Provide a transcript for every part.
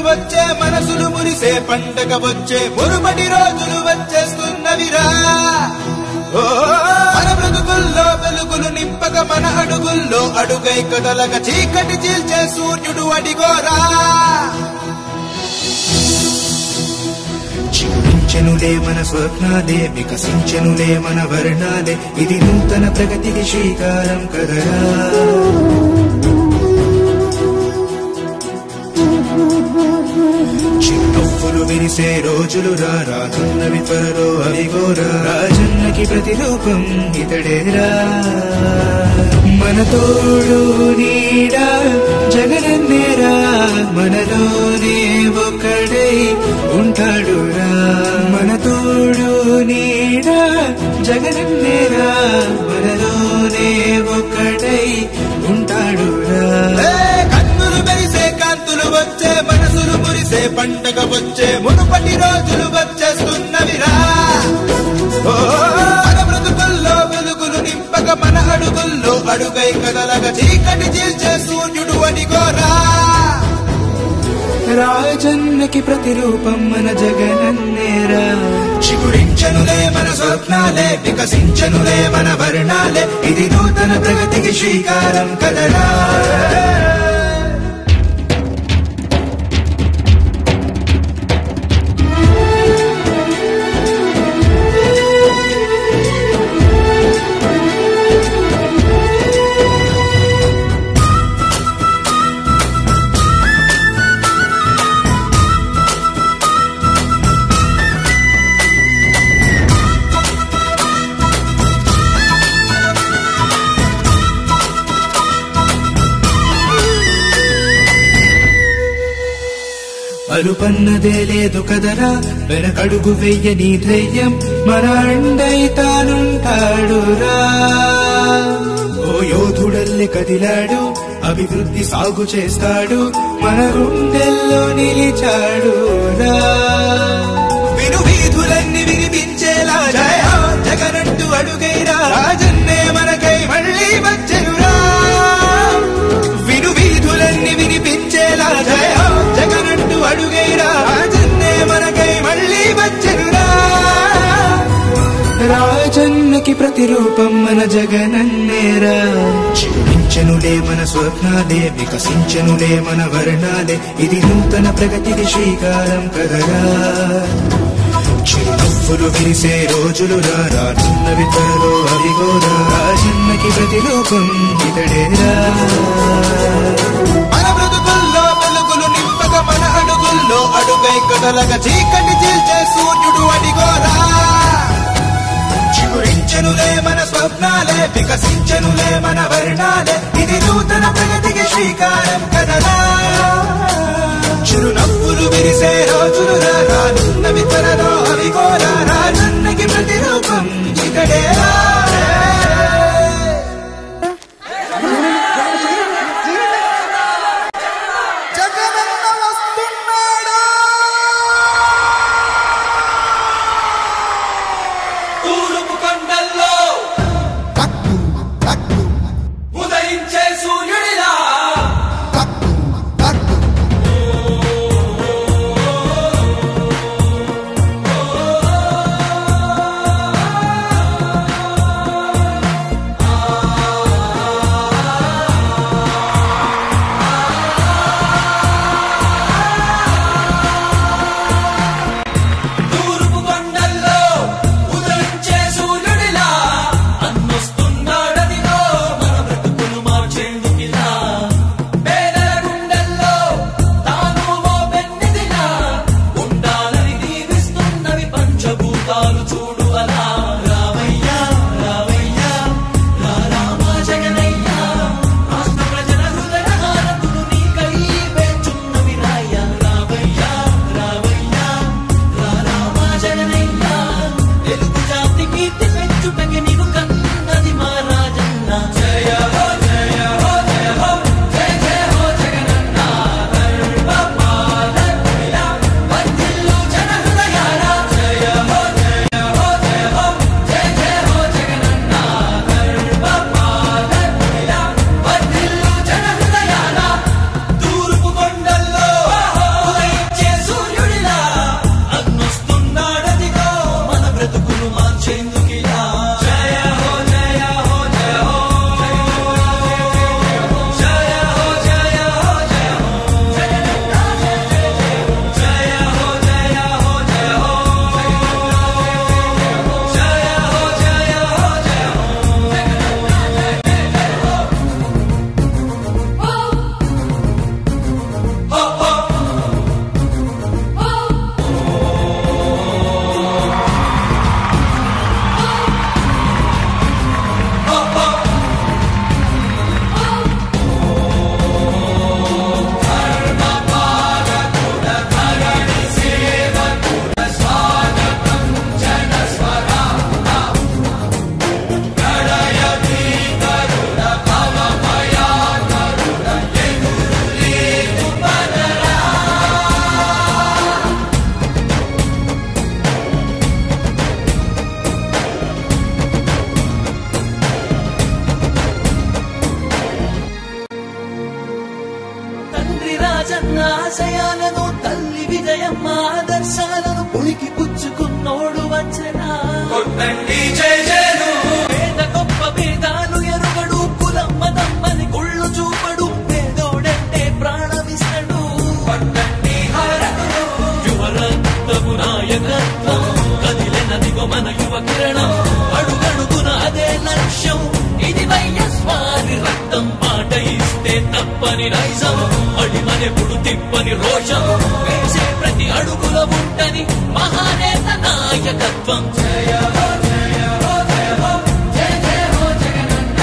వచ్చే మనసులు మురిసే పండగ వచ్చే మురుమటి రోజులు వచ్చేస్తున్నవిరా. మన బ్రతుకుల్లో వెలుగులు నింపక మన అడుగుల్లో అడుగై కదలక చీకటి చీల్చే సూర్యుడు అడిగోరా. చిగురించెనులే మన స్వప్నాలే వికసించెనులే మన వర్ణాలే ఇది నూతన ప్రగతికి శ్రీకారం కదరా. చిన్నొప్పులు విరిసే రోజులు రానున్నవి త్వరలో అవిగోరా. రాజన్నకి ప్రతిరూపం ఇతడేరా. మన తోడు నీడా జగనన్నేరా. మనలోనే ఒక్కడై ఉంటాడురా. మన తోడు నీడా జగనన్నేరా. మనలోనే ఒక్కడై ఉంటాడురా. కన్నులు మెరిసే కాంతులు వచ్చే మనసులు మురిసే పండగ వచ్చే మునుపటి రోజులు వచ్చేస్తున్నవిరా. మన బ్రతుకుల్లో వెలుగులు నింపక మన అడుగుల్లో అడుగై కదలక చీకటి చీల్చే సూర్యుడు అడిగోరా. రాజన్నకి ప్రతిరూపం మన జగనన్నేరా. చిగురించనులే మన స్వప్నాలే వికసించనులే మన వర్ణాలే ఇది నూతన ప్రగతికి శ్రీకారం కదరా. అలుపన్నదే లేదు కదరా. వెనకడుగు వెయ్యని ధైర్యం మన అండై తానుంటాడురా. ఓ యోధుడల్లి కదిలాడు అభివృద్ధి సాగు చేస్తాడు మన గుండెల్లో నిలిచాడురా. విను వీధులన్నీ వినిపించేలా జయ జగనంటూ అడుగైరా. రాజన్నే మనకై మళ్ళీ వచ్చెనురా. విను వీధులన్నీ వినిపించేలా జయ జగనంటూ అడుగైరా. రాజన్నే మనకై మళ్ళీ వచ్చెనురా. రాజన్నకి ప్రతిరూపం మన జగనన్నేరా. చిగురించెనులే మన స్వప్నాలే వికసించెనులే మన వర్ణాలే ఇది నూతన ప్రగతికి శ్రీకారం కదరా. చిరునవ్వులు విరిసే రోజులు రానున్నవి త్వరలో అవిగోరా. రాజన్నకి ప్రతిరూపం ఇతడేరా. మన బ్రతుకుల్లో వెలుగులు నింపక మన అడుగుల్లో అడుగై కదలక చీకటి చీల్చే సూర్యుడు అడిగోరా. చిగురించెనులే మన స్వప్నాలే వికసించెనులే మన వర్ణాలే ఇది నూతన ప్రగతికి శ్రీకారం కదరా. చిరునవ్వులు విరిసే రోజులు రానున్నవి త్వరలో అవిగోరా. రాజన్నకి ప్రతిరూపం ఇతడేరా. రాజన్న ఆశయాలను తల్లి విజయమ్మ ఆదర్శాలను పుణికి పుచ్చుకున్నోడు వచ్చనా పేద గొప్ప భేదాలు ఎరుగడు కులం మతమ్మని కుళ్ళు చూపడు పేదోడంటే ప్రాణమిస్తడు యువరక్తము నాయకత్వం కదిలినదిగో మన యువ కిరణం అడుగడుగున అదే లక్ష్యం ఇది వైఎస్వారి రక్తం పాట ఇస్తే తప్పని నైజం అడిమనెప్పుడు తిప్పని రోషం వేసే ప్రతి అడుగుల ఉంటని మహానేత నాయకత్వం జయ హో జయ హో జయ హో జయ జయ హో జగనన్న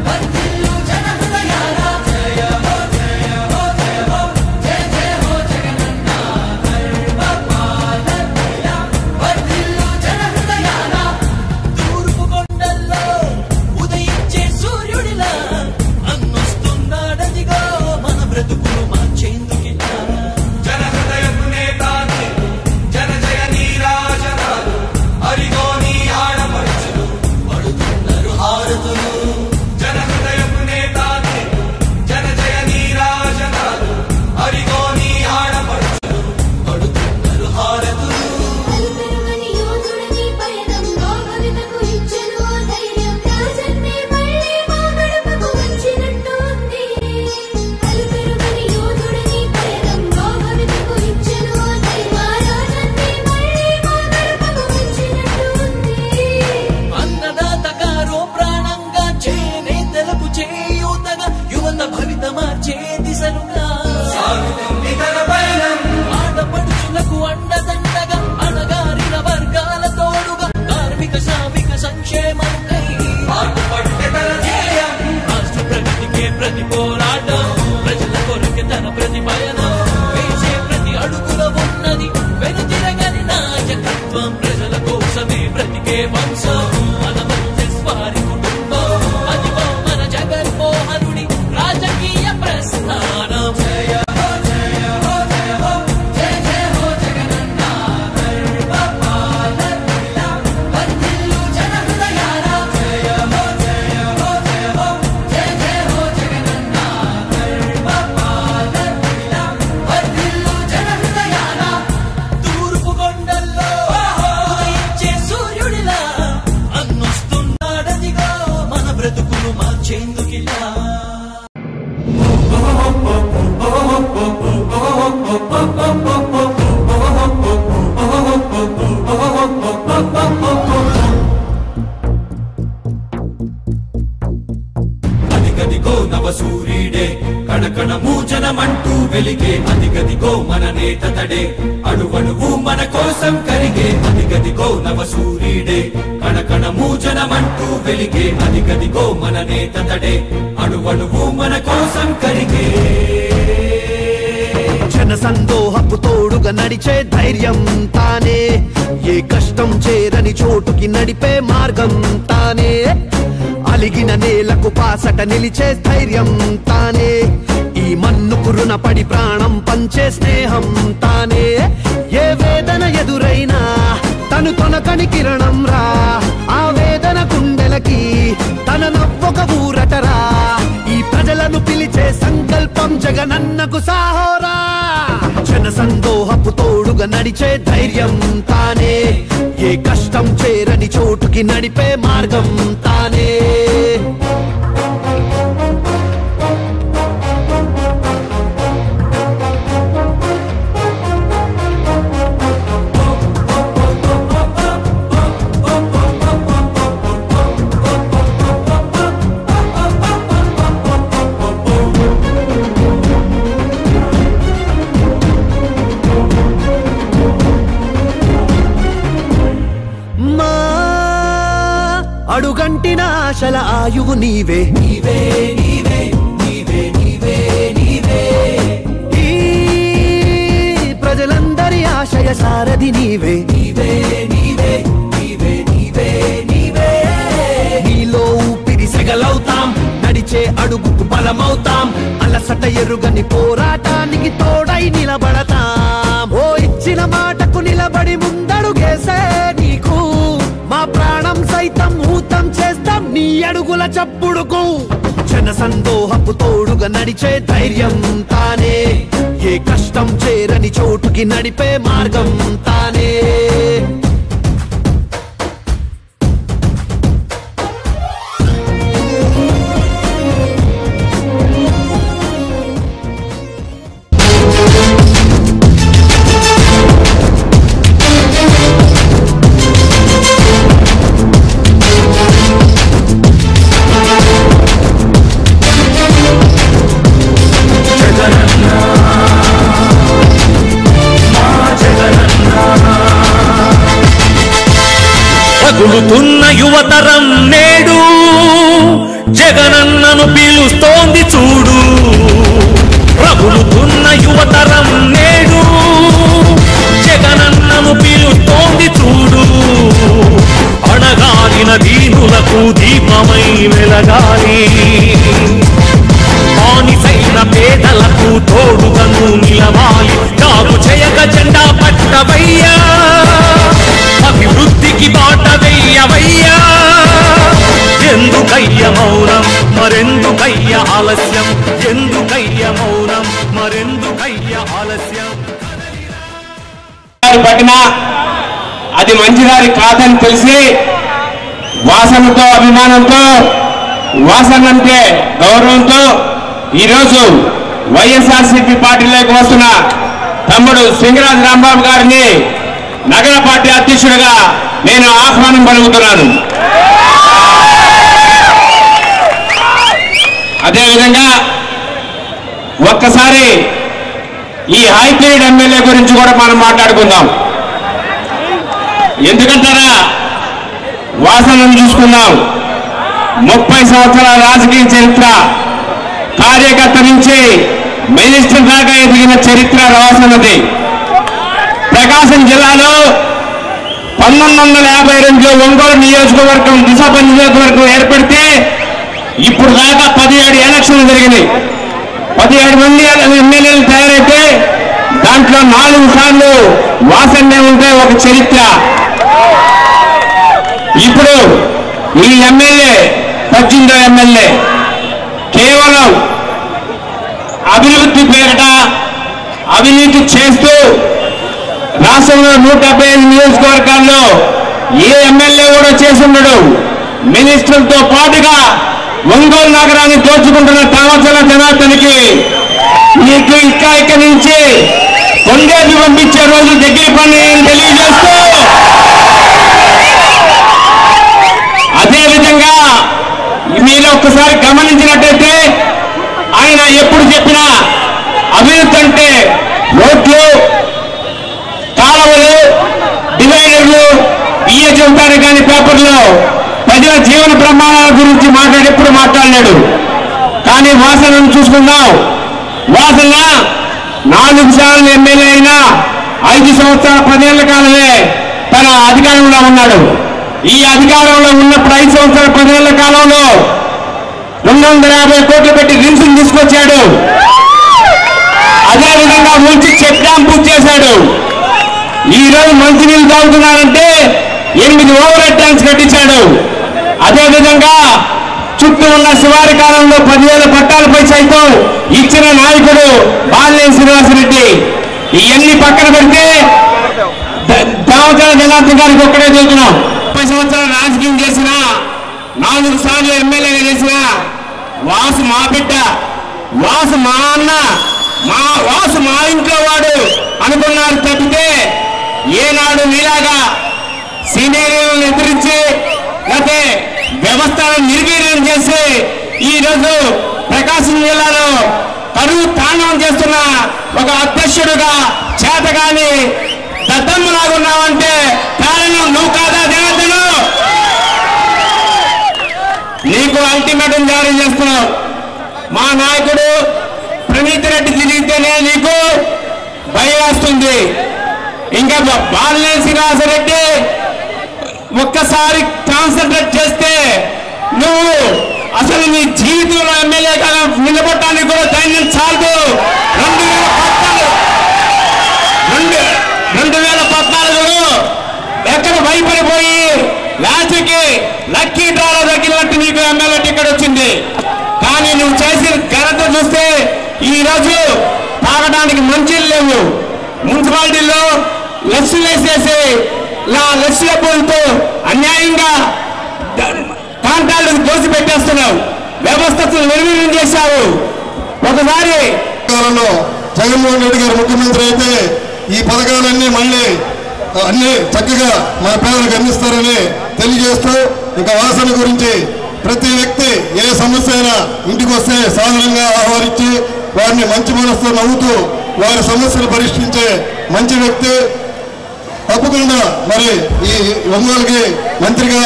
వర్ధిల్లు జన హృదయాల జయ హో జయ హో జయ హో జయ జయ హో జగనన్న వర్ధిల్లు జన హృదయాల తూర్పు కొండల్లో ఉదయించే సూర్యుడిలా అన్నొస్తున్నాడదిగో మన బ్రతుకులు మార్చేందుకిలా జన హృదయపు నేతాన్ని జన జయ నీరాజనాలు అరిగో నీ ఆడపడుచులు పడుతున్నారు హారతులు జన హృదయపు నేతాన్ని జన జయ నీరాజనాలు అరిగో నీ ఆడపడుచులు పడుతున్నారు హారతులు అన్నదాత కారో ప్రాణంగా చేనేతలకు చేయూతగా యువత భవిత మార్చే దిశలుగా ఆడపడుచులకు అండదండగా అణగారిన వర్గాల తోడుగా కార్మిక శ్రామిక సంక్షేమంకై రాష్ట్ర ప్రగతికే ప్రతి పోరాటం ప్రజల కొరకే తన ప్రతి పయనం వేసే ప్రతి అడుగుల ఉన్నది వెనుతిరగని నాయకత్వం ప్రజల కోసమే బ్రతికే వంశం మన వైఎస్వారి కుటుంబం అదిగో మన జగన్మోహనుడి రాజకీయ ప్రస్థానం జయ హో జయ హో జయ హో జయ జయ హో జగనన్న వర్ధిల్లు జన హృదయాల జయ హో జయ హో జయ హో జయ జయ హో జగనన్న వర్ధిల్లు జన హృదయాల తూర్పు కొండల్లో ఉదయించే సూర్యుడిలా అన్నొస్తున్నాడదిగో మన బ్రతుకులు మార్చేందుకిలా అదిగదిగో నవ సూర్యుడే కణకణ మూజనమంటూ వెలిగే అదిగదిగో మన నేత తడే అడువడువు మన కోసం కరిగే అదిగదిగో నవ సూర్యుడే కణకణ మూజనమంటూ వెలిగే అదిగదిగో మన నేత తడే అడువడువు మన కోసం కరిగే జన సందోహపు తోడుగా నడిచే ధైర్యం తానే ఏ కష్టం చేరని చోటుకి నడిపే మార్గం తానే అలిగిన నేలకు పాసట నిలిచే ధైర్యం తానే ఈ మన్నుకు రుణపడి ప్రాణం పంచే స్నేహం తానే ఏ వేదన ఎదురైనా తను తొనకని కిరణం రా ఆ వేదన గుండెలకి తన నవ్వొక ఊరటరా ఈ ప్రజలను పిలిచే సంకల్పం జగనన్నకు సాహోరా జన సందోహపు తోడుగా నడిచే ధైర్యం తానే ఏ కష్టం చేరని చోటుకి నడిపే మార్గం తానే అడుగంటిన ఆశల ఆయువు నీవే నీవే నీవే నీవే నీవే నీవే ఈ ప్రజలందరి ఆశయ సారథి నీవే నీవే నీవే నీవే నీవే నీవే నీలో ఊపిరి సెగలవుతాం నడిచే అడుగుకు బలమవుతాం అలసట ఎరుగని పోరాటానికి తోడై నిలబడతాం ఓ ఇచ్చిన మాటకు నిలబడి ముందడుగేసే నీకు మా ప్రాణం సైతం ఊతం చేస్తాం నీ అడుగుల చప్పుడుకు జన సందోహపు తోడుగా నడిచే ధైర్యం తానే, ఏ కష్టం చేరని చోటుకి నడిపే మార్గం తానే. రగులుతున్న యువతరం నేడు జగనన్నను పిలుస్తోంది చూడు. రగులుతున్న యువతరం నేడు జగనన్నను పిలుస్తోంది చూడు. అణగారిన దీనులకు దీపమై వెలగాలి, బానిసైన పేదలకు తోడుగను నిలవాలి. కాదు చేయక జెండా పట్టవయ్యా, అభివృద్ధికి బాట వెయ్యవయ్యా. ఎందుకయ్య మౌనం మరెందుకయ్య ఆలస్యం, ఎందుకయ్య మౌనం మరెందుకయ్య ఆలస్యం. పట్టిన అది మంచిదారి కాదని తెలిసి వాసనతో అభిమానంతో, వాసనంటే గౌరవంతో ఈరోజు వైఎస్ఆర్సీపీ పార్టీలోకి వస్తున్న తమ్ముడు సింగరాజు రాంబాబు గారిని నగర పార్టీ అధ్యక్షుడిగా నేను ఆహ్వానం పలుకుతున్నాను. అదేవిధంగా ఒక్కసారి ఈ హైపీరియడ్ ఎమ్మెల్యే గురించి కూడా మనం మాట్లాడుకుందాం. ఎందుకంటారా, వాసనను చూసుకుందాం. 30 సంవత్సరాల రాజకీయ చరిత్ర, కార్యకర్త నుంచి మినిస్టర్ దాకా ఎదిగిన చరిత్ర వాసనది. ప్రకాశం జిల్లాలో 1952లో ఒంగోలు నియోజకవర్గం దిశప నియోజకవర్గం ఏర్పడితే ఇప్పుడు దాకా 17 ఎలక్షన్లు జరిగినాయి. 17 మంది ఎమ్మెల్యేలు తయారైతే దాంట్లో 4 సార్లు వాసన్నే ఉంటే ఒక చరిత్ర. ఇప్పుడు ఈ ఎమ్మెల్యే 18వ ఎమ్మెల్యే కేవలం అభివృద్ధి పేరిట అవినీతి చేస్తూ రాష్ట్రంలో 175 నియోజకవర్గాల్లో ఏ ఎమ్మెల్యే కూడా చేసుండడు. మినిస్టర్లతో పాటుగా ఒంగోలు నగరాన్ని దోచుకుంటున్న తామచల జనార్దన్కి నీకు ఇక్కడి నుంచి కొండేసి పంపించే రోజు దగ్గర పని తెలియజేస్తూ, అదేవిధంగా మీరు ఒక్కసారి గమనించినట్టయితే ఆయన ఎప్పుడు చెప్పినా అభివృద్ధి అంటే రోడ్లు, కాలువలు, డివైడర్లు ఇయ్య చెబుతారు కానీ పేపర్లో ప్రజల జీవన ప్రమాణాల గురించి ఎప్పుడు మాట్లాడలేడు. కానీ వాసనను చూసుకుందాం. వాసన 4 సార్లు ఎమ్మెల్యే అయినా 5 సంవత్సరాల 10 ఏళ్ల కాలమే తన అధికారంలో ఉన్నాడు. ఈ అధికారంలో ఉన్నప్పుడు 5 సంవత్సరాల 10 ఏళ్ల కాలంలో 250 కోట్లు పెట్టి రిమ్స్ని తీసుకొచ్చాడు. అదేవిధంగా ముంచి చెక్ డ్యాం పూర్తి చేశాడు. ఈ రోజు మంచినీళ్ళు తాగుతున్నారంటే 8 ఓవర్ హెడ్ ట్యాంక్స్ కట్టించాడు. అదేవిధంగా చుట్టూ ఉన్న శివారి కాలంలో 10,000 పట్టాలపై సైతం ఇచ్చిన నాయకుడు బాలినేని శ్రీనివాసరెడ్డి. ఇవన్నీ పక్కన పెడితే దామచల జనార్దన్ గారికి ఒక్కడే చెబుతున్నాం. 30 సంవత్సరాలు రాజకీయం చేసిన, 4 సార్లు ఎమ్మెల్యేగా చేసిన వాసు మా బిడ్డ, వాసు మా అన్న, వాసు మా ఇంట్లో వాడు అనుకున్నారు తప్పితే ఏనాడు మీలాగా సీనియర్లను ఎదిరించి లేకపోతే వ్యవస్థలను నిర్వీర్యం చేసి ఈ రోజు ప్రకాశం జిల్లాలో కరువు తాండవం చేస్తున్న ఒక అధ్యక్షుడుగా చేతగాని దద్దమ్మలాగున్నావంటే కారణం నువ్వు కాదా జనార్దను? నీకు అల్టిమేటం జారీ చేస్తున్నావు. మా నాయకుడు ప్రణీత్ రెడ్డి తిరిగితేనే నీకు భయం వస్తుంది. ఇంకా బాలినేని శ్రీనివాసరెడ్డి ఒక్కసారి కాన్సన్ట్రేట్ చేస్తే నువ్వు అసలు నీ జీవితంలో ఎమ్మెల్యేగా నిలబడటానికి కూడా ధైర్యం చాలదు. 2014లో ఎక్కడ భయపడిపోయి లాస్ట్కి లక్కీ డ్రాలో తగ్గినట్టు నీకు ఎమ్మెల్యే టికెట్ వచ్చింది. కానీ కానీ నువ్వు చేసిన ఘనత చూస్తే ఈరోజు తాగడానికి మంచిలు లేవు. మున్సిపాలిటీలో లస్సులు వేసేసి లస్సు డబ్బులతో అన్యాయంగా కాంట్రాక్టులకు దోసి పెట్టేస్తున్నావు. వ్యవస్థను నిర్వీర్యం చేశావు. ఒకసారి కాలంలో జగన్మోహన్ రెడ్డి గారు ముఖ్యమంత్రి అయితే ఈ పథకాలన్నీ మళ్ళీ అన్ని చక్కగా మన పేదలకు అందిస్తారని తెలియజేస్తూ, ఇంకా వాసన గురించి ప్రతి వ్యక్తి ఏ సమస్య అయినా ఇంటికి వస్తే సాధారణంగా ఆహ్వానించి వారిని మంచి మనసుతో నవ్వుతూ వారి సమస్యలు పరిష్కరించే మంచి వ్యక్తి. తప్పకుండా మరి ఈ ఒంగోలుకి మంత్రిగా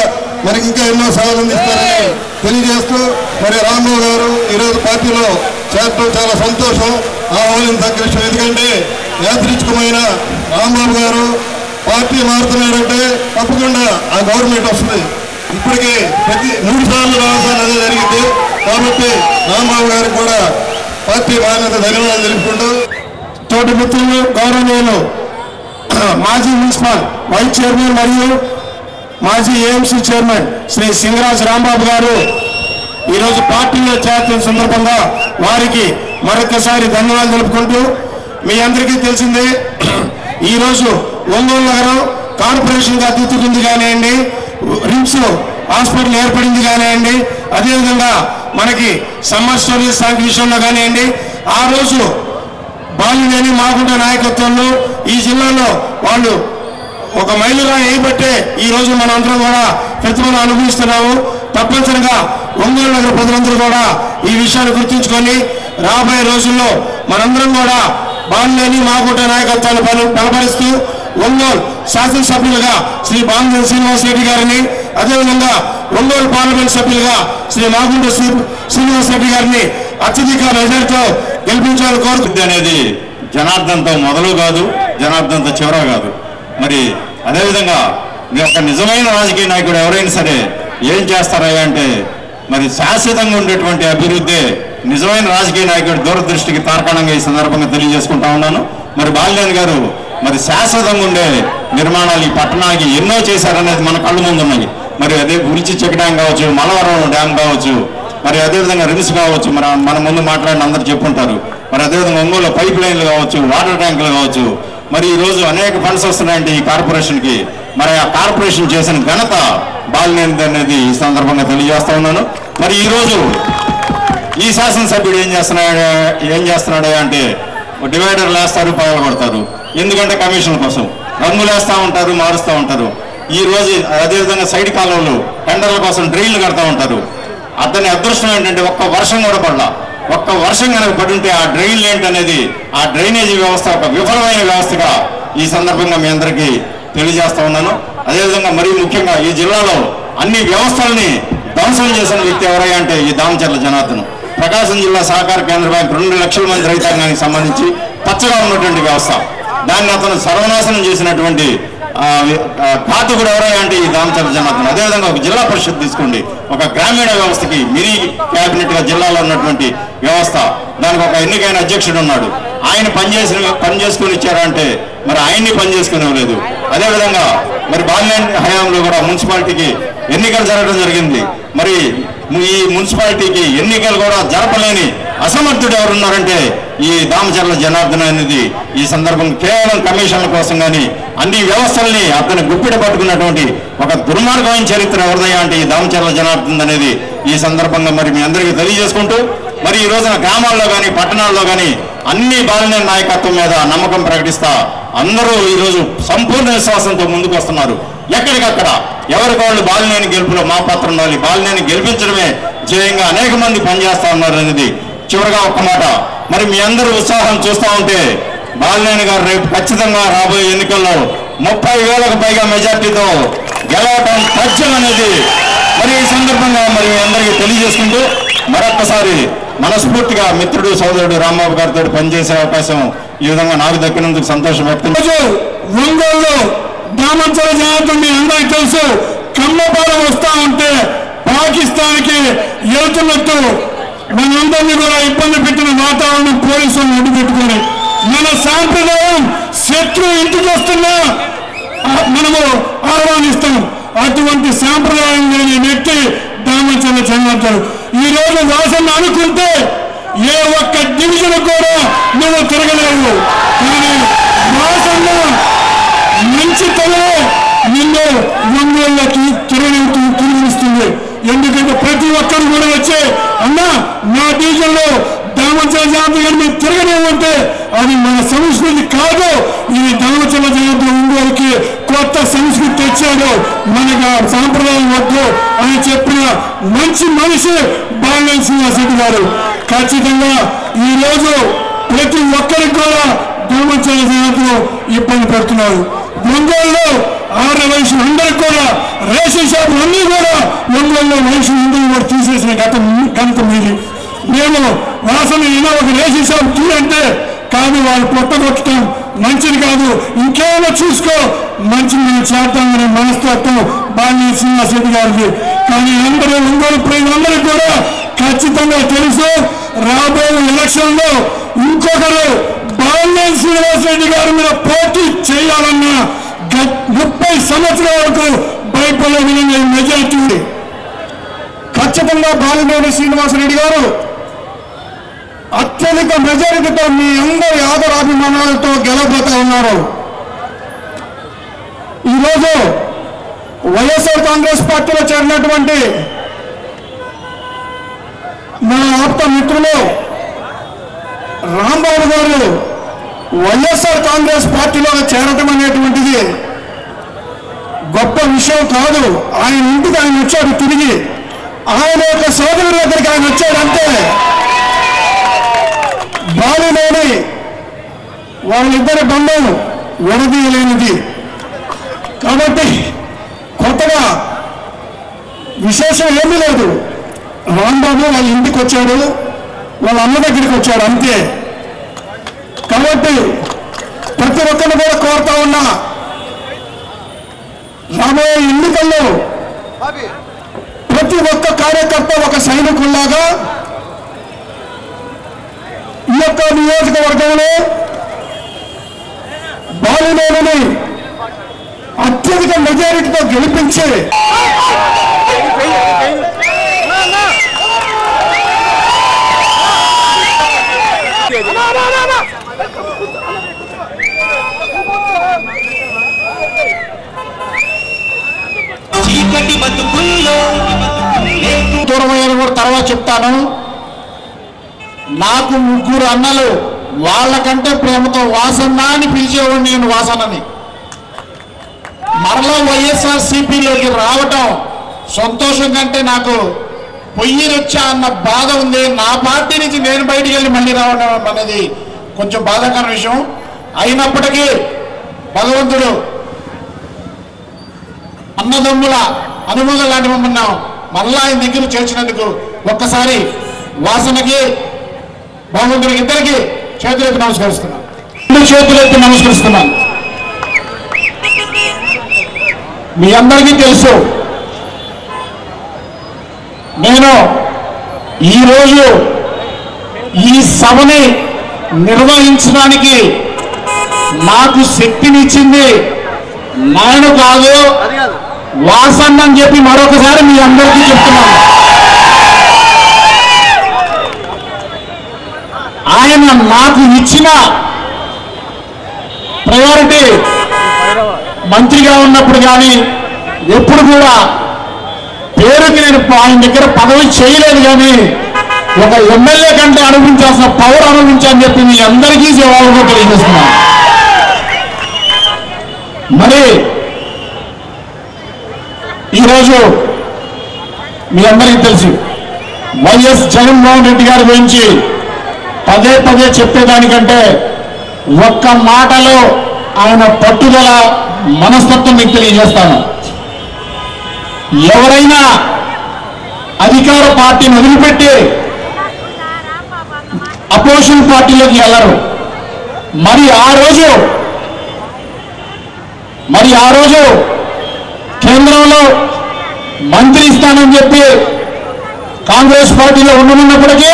మనకి ఇంకా ఎన్నో సేవలు అందిస్తారని తెలియజేస్తూ, మరి రాంబాబు గారు ఈరోజు పార్టీలో చేరడం చాలా సంతోషం, ఆహ్వానించదగ్గ విషయం. ఎందుకంటే యాదృచ్ఛికమైన రాంబాబు గారు పార్టీ మారుతున్నారంటే తప్పకుండా ఆ గవర్నమెంట్ వస్తుంది. ఇప్పటికీ ప్రతి 3 సార్లు రావడం అదే జరిగింది. కాబట్టి రాంబాబు గారికి కూడా పార్టీ మారినంత ధన్యవాదాలు తెలుపుకుంటూ, తోటి మిత్రులు గౌరవనీయులు మాజీ మున్సిపల్ వైస్ చైర్మన్ మరియు మాజీ ఏఎంసీ చైర్మన్ శ్రీ సింగరాజ్ రాంబాబు గారు ఈరోజు పార్టీలో చేరుతున్న సందర్భంగా వారికి మరొకసారి ధన్యవాదాలు తెలుపుకుంటూ, మీ అందరికీ తెలిసిందే ఈరోజు ఒంగోలు నగరం కార్పొరేషన్గా దిద్దుకుంది కానివ్వండి, రిమ్స్ హాస్పిటల్ ఏర్పడింది కానివ్వండి, అదేవిధంగా మనకి సమ్మర్ స్టోరేజ్ ట్యాంక్ విషయంలో కానివ్వండి, ఆ రోజు బాలినేని మాగుంట నాయకత్వంలో ఈ జిల్లాలో వాళ్ళు ఒక మైలుగా వేయబట్టే ఈ రోజు మనందరం కూడా ప్రతిభను అనుభవిస్తున్నాము. తప్పనిసరిగా ఒంగోలు నగర ప్రజలందరూ కూడా ఈ విషయాన్ని గుర్తుంచుకొని రాబోయే రోజుల్లో మనందరం కూడా బాలినేని మాగుంట నాయకత్వాన్ని బలపరుస్తూ ఒంగోలు శాసనసభ్యులుగా శ్రీ బాలినేని శ్రీనివాస్ రెడ్డి గారిని, అదేవిధంగా ఒంగోలు పార్లమెంట్ సభ్యులుగా శ్రీ మాగుంట శ్రీనివాస్ రెడ్డి గారిని అత్యధిక మెజార్టీతో గెలిపించాలని కోరుతుంది. అనేది జనార్దన్తో మొదలు కాదు, జనార్దన్తో చివర కాదు. మరి అదేవిధంగా ఒక నిజమైన రాజకీయ నాయకుడు ఎవరైనా సరే ఏం చేస్తారయ్యా అంటే మరి శాశ్వతంగా ఉండేటువంటి అభివృద్ధి నిజమైన రాజకీయ నాయకుడి దూరదృష్టికి తార్కాణంగా ఈ సందర్భంగా తెలియజేసుకుంటా ఉన్నాను. మరి బాలినేని గారు మరి శాశ్వతంగా ఉండే నిర్మాణాలు ఈ పట్టణానికి ఎన్నో చేశారనేది మన కళ్ళు ముందు ఉన్నాయి. మరి అదే ఉరిచి చెక్ డ్యామ్ కావచ్చు, మలవరం డ్యామ్ కావచ్చు, మరి అదేవిధంగా రిమ్స్ కావచ్చు, మరి మన ముందు మాట్లాడిన అందరూ చెప్పుకుంటారు. మరి అదేవిధంగా ఒంగోలు పైప్ లైన్లు కావచ్చు, వాటర్ ట్యాంకులు కావచ్చు. మరి ఈరోజు అనేక ఫండ్స్ వస్తున్నాయంటే ఈ కార్పొరేషన్కి, మరి ఆ కార్పొరేషన్ చేసిన ఘనత బాలినేని అనేది ఈ సందర్భంగా తెలియజేస్తా ఉన్నాను. మరి ఈరోజు ఈ శాసనసభ్యుడు ఏం చేస్తున్నాడు అంటే డివైడర్లు వేస్తారు, పగలు కొడతారు. ఎందుకంటే కమిషన్ కోసం రంగులు వేస్తూ ఉంటారు, మారుస్తూ ఉంటారు. ఈ రోజు అదేవిధంగా సైడ్ కాలువలు టెండర్ల కోసం డ్రైన్లు కడతా ఉంటారు. అతని అదృష్టం ఏంటంటే ఒక్క వర్షం కూడా పడలా. ఒక్క వర్షం కనుక పడుంటే ఆ డ్రైన్లు ఏంటనేది, ఆ డ్రైనేజీ వ్యవస్థ ఒక విఫలమైన వ్యవస్థగా ఈ సందర్భంగా మీ అందరికీ తెలియజేస్తా ఉన్నాను. అదేవిధంగా మరీ ముఖ్యంగా ఈ జిల్లాలో అన్ని వ్యవస్థల్ని ధ్వంసం చేసిన వ్యక్తి ఎవరయ్యా అంటే ఈ దామచర్ల జనార్దన్. ప్రకాశం జిల్లా సహకార కేంద్ర బ్యాంక్ 2 లక్షల మంది రైతాంగానికి సంబంధించి పచ్చగా ఉన్నటువంటి వ్యవస్థ, దాన్ని అతను సర్వనాశనం చేసినటువంటి ఘాతకుడు ఎవరయ్యా అంటే ఈ దామచర్ల జనార్దన్. అదేవిధంగా ఒక జిల్లా పరిషత్ తీసుకోండి, ఒక గ్రామీణ వ్యవస్థకి మినీ క్యాబినెట్ గా జిల్లాలో ఉన్నటువంటి వ్యవస్థ, దానికి ఒక ఎన్నికైన అధ్యక్షుడు ఉన్నాడు. ఆయన పని చేసుకుని ఇచ్చారంటే మరి ఆయన్ని పని చేసుకునేలేదు. అదేవిధంగా మరి బాలినేని హయాంలో కూడా మున్సిపాలిటీకి ఎన్నికలు జరగడం జరిగింది. మరి ఈ మున్సిపాలిటీకి ఎన్నికలు కూడా జరపలేని అసమర్థుడు ఎవరున్నారంటే ఈ దామచర్ల జనార్దన్ అనేది ఈ సందర్భంగా కేవలం కమిషన్ల కోసం కానీ అన్ని వ్యవస్థల్ని అతను గుప్పిట పట్టుకున్నటువంటి ఒక దుర్మార్గమైన చరిత్ర ఎవరిదయ్యా అంటే ఈ దామచర్ల జనార్దన్ అనేది ఈ సందర్భంగా మరి మీ అందరికీ తెలియజేసుకుంటూ, మరి ఈ రోజున గ్రామాల్లో కానీ పట్టణాల్లో కానీ అన్ని బాలినేని నాయకత్వం మీద నమ్మకం ప్రకటిస్తా అందరూ ఈరోజు సంపూర్ణ విశ్వాసంతో ముందుకు వస్తున్నారు. ఎక్కడికక్కడ ఎవరికి వాళ్ళు బాలినేని గెలుపులో మా పాత్ర ఉండాలి, బాలినేని గెలిపించడమే ధ్యేయంగా అనేక మంది పనిచేస్తా ఉన్నారు అనేది. చివరిగా ఒక్క మాట, మరి మీ అందరూ ఉత్సాహం చూస్తూ ఉంటే బాలినేని గారు రేపు ఖచ్చితంగా రాబోయే ఎన్నికల్లో 30,000కు పైగా మెజార్టీతో గెలవటం తథ్యం అనేది మరి ఈ సందర్భంగా మరి మీ అందరికీ తెలియజేసుకుంటూ మరొక్కసారి మనస్ఫూర్తిగా మిత్రుడు సోదరుడు రాంబాబు గారితో పనిచేసే అవకాశం ఈ విధంగా నాకు దక్కినందుకు సంతోషం వ్యక్తం. ఒంగోలులో దామచర్ల జనార్దన్ మీ అందరికీ తెలుసు, కమ్మపాలెం వస్తా ఉంటే పాకిస్తాన్కి వెళ్తున్నట్టు మనందరినీ కూడా ఇబ్బంది పెట్టిన వాతావరణం పోలీసులను అడ్డుపెట్టుకొని మన సాంప్రదాయం శత్రు ఇంటికి వస్తున్నా మనము ఆహ్వానిస్తాం. అటువంటి సాంప్రదాయం లేని వ్యక్తి దామచర్ల జనార్దన్. ఈ రోజు వాస వాసన అనుకుంటే ఏ ఒక్క డివిజన్ కూడా నువ్వు తిరగలేవు. కానీ వాసన మంచి తనే నిన్ను ఒంగోళ్ళకి తిరిగిస్తుంది. ఎందుకంటే ప్రతి ఒక్కరు కూడా వచ్చే అన్నా నా డివిజన్లో దామచల జయంతి గారు మీరు తిరగలేమంటే అది మన సంస్కృతి కాదు. ఇది దామచల జయంతి ఒంగోలుకి కొత్త సంస్కృతి తెచ్చాడు, మనకు సాంప్రదాయం వద్దు అని చెప్పిన మంచి మనిషి బాలినేని శ్రీనివాసరెడ్డి గారు. ఖచ్చితంగా ఈ రోజు ప్రతి ఒక్కరికి కూడా దామచల జయంతిలో ఇబ్బంది పెడుతున్నారు. ఒంగోలులో ఆర్య వయసు అందరికి కూడా రేషన్ షాపులు అన్నీ కూడా ఒంగోలులో వయసు అందరూ కూడా తీసేసిన ఘనత మీది. మేము వాసన అయినా ఒక రేషన్ షాప్ తీయంటే కాదు, వాళ్ళు పొట్టగొట్టడం మంచిది కాదు, ఇంకేమో చూసుకో మంచి మేము చేద్దామనే మనస్తత్వం బాలినేని శ్రీనివాసరెడ్డి గారికి. కానీ అందరూ ఒంగోలు ప్రజలందరికీ కూడా ఖచ్చితంగా తెలుసు, రాబోయే ఎలక్షన్ లో ఇంకొకరు బాలినేని శ్రీనివాసరెడ్డి గారి మీద పోటీ చేయాలన్నా 30 సంవత్సరాల వరకు భయపడే విధంగా మెజార్టీ ఉంది. ఖచ్చితంగా బాలినేని శ్రీనివాసరెడ్డి గారు అత్యధిక మెజారిటీతో మీ అందరి ఆదరాభిమానాలతో గెలవబోతా ఉన్నారు. ఈరోజు వైఎస్ఆర్ కాంగ్రెస్ పార్టీలో చేరినటువంటి నా ఆప్త మిత్రులు రాంబాబు గారు వైఎస్ఆర్ కాంగ్రెస్ పార్టీలో చేరటం అనేటువంటిది గొప్ప విషయం కాదు. ఆయన ఇంటికి ఆయన వచ్చాడు, తిరిగి ఆయన యొక్క సోదరుల దగ్గరికి ఆయన వచ్చాడంటే బాలినేని వాళ్ళిద్దరి బంధం విడదీయలేనిది. కాబట్టి కొత్తగా విశేషం ఏమీ లేదు. రాంబాబు వాళ్ళ ఇంటికి వచ్చాడు, వాళ్ళ అమ్మ దగ్గరికి వచ్చాడు అంతే. కాబట్టి ప్రతి ఒక్కరిని కూడా కోరుతా ఉన్నా, రాబోయే ఎన్నికల్లో ప్రతి ఒక్క కార్యకర్త ఒక సైనికుల్లాగా ఈ యొక్క నియోజకవర్గంలో బాలినేనిని అత్యధిక మెజారిటీతో గెలిపించి దూరమైన కూడా తర్వాత చెప్తాను. నాకు 3 అన్నలు, వాళ్ళకంటే ప్రేమతో వాసన్న అని పిలిచేవాడు నేను వాసనని. మరలా వైఎస్ఆర్సీపీలోకి రావటం సంతోషం కంటే నాకు పొయ్యిరొచ్చా అన్న బాధ ఉంది. నా పార్టీ నుంచి నేను బయటికి వెళ్ళి మళ్ళీ రావడం అనేది కొంచెం బాధాకర విషయం. అయినప్పటికీ భగవంతుడు అన్నదమ్ముల అనుభవం లాంటి మమ్మల్ని మళ్ళా ఆయన దగ్గర చేర్చినందుకు ఒక్కసారి వాసనకి భగవంతుడికి ఇద్దరికి చేతులెత్తి నమస్కరిస్తున్నాను. 2 చేతులెత్తి నమస్కరిస్తున్నాను. మీ అందరికీ తెలుసు, నేను ఈరోజు ఈ సభని నిర్వహించడానికి నాకు శక్తినిచ్చింది నేను కాదు, వాసన్న అని చెప్పి మరొకసారి మీ అందరికీ చెప్తున్నాను. ఆయన నాకు ఇచ్చిన ప్రయారిటీ మంత్రిగా ఉన్నప్పుడు కానీ ఎప్పుడు కూడా పేరుకి నేను ఆయన దగ్గర పదవి చేయలేదు, కానీ ఒక ఎమ్మెల్యే కంటే అనుభవించాల్సిన పవర్ అనుభవించాలని చెప్పి మీ అందరికీ జవాబుగా తెలియజేస్తున్నాను. మరి ఈరోజు మీ అందరికీ తెలుసు, వైఎస్ జగన్మోహన్ రెడ్డి గారి గురించి పదే పదే చెప్పేదానికంటే ఒక్క మాటలో ఆయన పట్టుదల మనస్తత్వం మీకు తెలియజేస్తాను. ఎవరైనా అధికార పార్టీని వదిలిపెట్టి అపోజిషన్ పార్టీలోకి వెళ్ళరు. మరి ఆ రోజు కేంద్రంలో మంత్రి ఇస్తానని చెప్పి కాంగ్రెస్ పార్టీలో ఉండనున్నప్పటికీ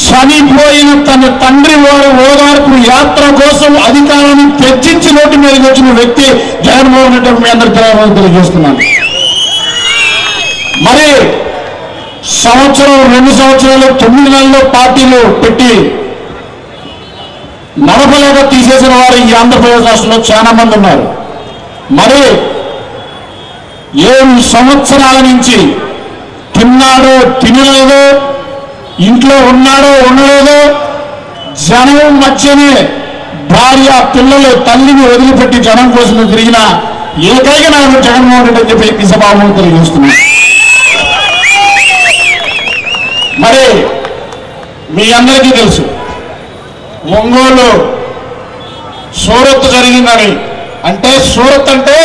చనిపోయిన తన తండ్రి వారి ఓదార్పు యాత్ర కోసం అధికారాన్ని త్యజించి నోటి మీదకి వచ్చిన వ్యక్తి జగన్మోహన్ రెడ్డి మీ అందరికీ తెలియజేస్తున్నాను. మరి సంవత్సరం 2 సంవత్సరాలు 9 నెలలు పార్టీలు పెట్టి నడపలేక తీసేసిన వారు ఈ ఆంధ్రప్రదేశ్ రాష్ట్రంలో చాలా మంది ఉన్నారు. మరి 7 సంవత్సరాల నుంచి తిన్నాడో తినలేదో, ఇంట్లో ఉన్నాడో ఉండలేదో, జనం మధ్యనే భార్య పిల్లలు తల్లిని వదిలిపెట్టి జనం కోసం తిరిగిన ఏకైక నాయకుడు జగన్మోహన్ రెడ్డి అని చెప్పి ఈ సభాముఖంగా తెలియజేస్తున్నాను. మరి మీ అందరికీ తెలుసు ఒంగోలు సూరత్ జరిగిందని. అంటే సూరత్ అంటే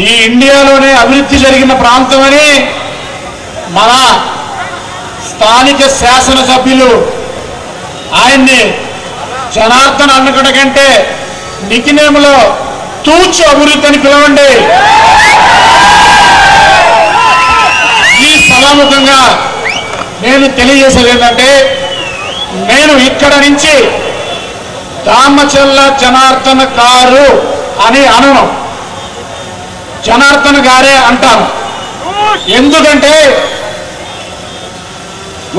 ఈ ఇండియాలోనే అభివృద్ధి జరిగిన ప్రాంతం అని మన స్థానిక శాసనసభ్యులు ఆయన్ని జనార్దన్ అన్నగడ కంటే నికినేములో తూచు అభివృద్ధి అని పిలవండి. ఈ సభాముఖంగా నేను తెలియజేసేది ఏంటంటే, నేను ఇక్కడ నుంచి దామచల్ల జనార్దన్ గారు అని అనను, జనార్దన్ గారే అంటాను. ఎందుకంటే